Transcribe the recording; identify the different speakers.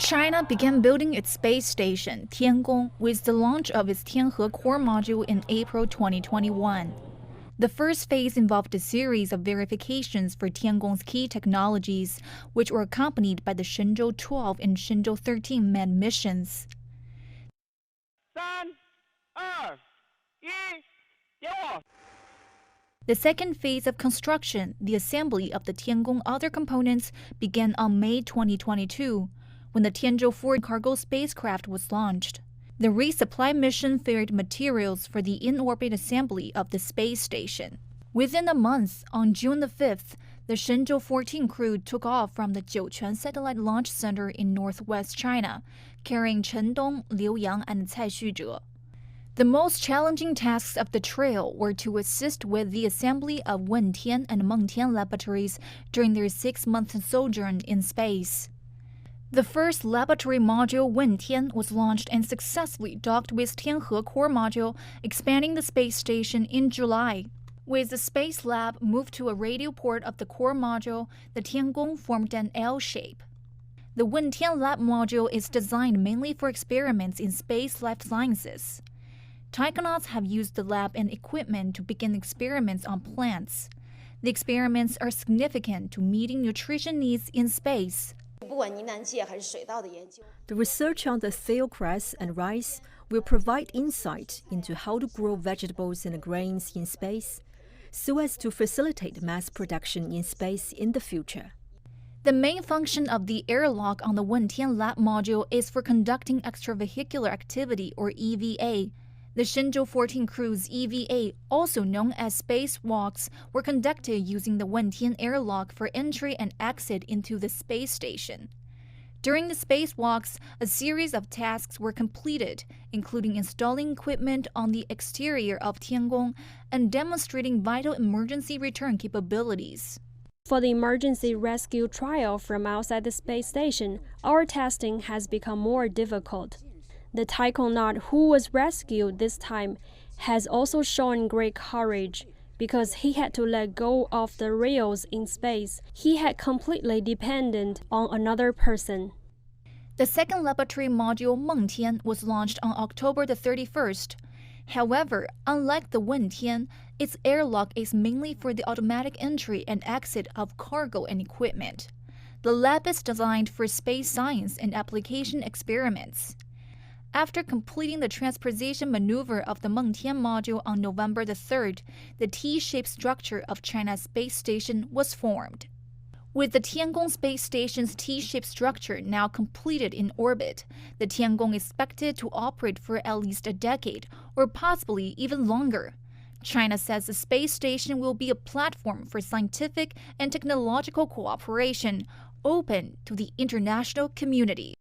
Speaker 1: China began building its space station, Tiangong, with the launch of its Tianhe core module in April 2021. The first phase involved a series of verifications for Tiangong's key technologies, which were accompanied by the Shenzhou 12 and Shenzhou 13 manned missions.
Speaker 2: 3、2、1，点火！
Speaker 1: The second phase of construction, the assembly of the Tiangong other components, began on May 2022, when the Tianzhou 4 cargo spacecraft was launched. The resupply mission ferried materials for the in-orbit assembly of the space station. Within a month, on June the 5th, the Shenzhou 14 crew took off from the Jiuquan Satellite Launch Center in northwest China, carrying Chen Dong, Liu Yang, and Cai Xuzhe. The most challenging tasks of the trail were to assist with the assembly of Wentian and Mengtian laboratories during their 6-month sojourn in space. The first laboratory module, Wentian, was launched and successfully docked with Tianhe core module, expanding the space station in July. With the space lab moved to a radial port of the core module, the Tiangong formed an L shape. The Wentian lab module is designed mainly for experiments in space life sciences. Taikonauts have used the lab and equipment to begin experiments on plants. The experiments are significant to meeting nutrition needs in space.
Speaker 3: The research on the theocress and rice will provide insight into how to grow vegetables and grains in space, so as to facilitate mass production in space in the future.
Speaker 1: The main function of the airlock on the Wentian lab module is for conducting extravehicular activity, or EVA. The Shenzhou 14 crew's EVA, also known as spacewalks, were conducted using the Wentian airlock for entry and exit into the space station. During the spacewalks, a series of tasks were completed, including installing equipment on the exterior of Tiangong and demonstrating vital emergency return capabilities.
Speaker 4: For the emergency rescue trial from outside the space station, our testing has become more difficult. The taikonaut who was rescued this time has also shown great courage because he had to let go of the rails in space. He had completely dependent on another person.
Speaker 1: The second laboratory module, Mengtian, was launched on October the 31st. However, unlike the Wentian, its airlock is mainly for the automatic entry and exit of cargo and equipment. The lab is designed for space science and application experiments. After completing the transposition maneuver of the Mengtian module on November the 3rd, the T-shaped structure of China's space station was formed. With the Tiangong space station's T-shaped structure now completed in orbit, the Tiangong is expected to operate for at least a decade, or possibly even longer. China says the space station will be a platform for scientific and technological cooperation, open to the international community.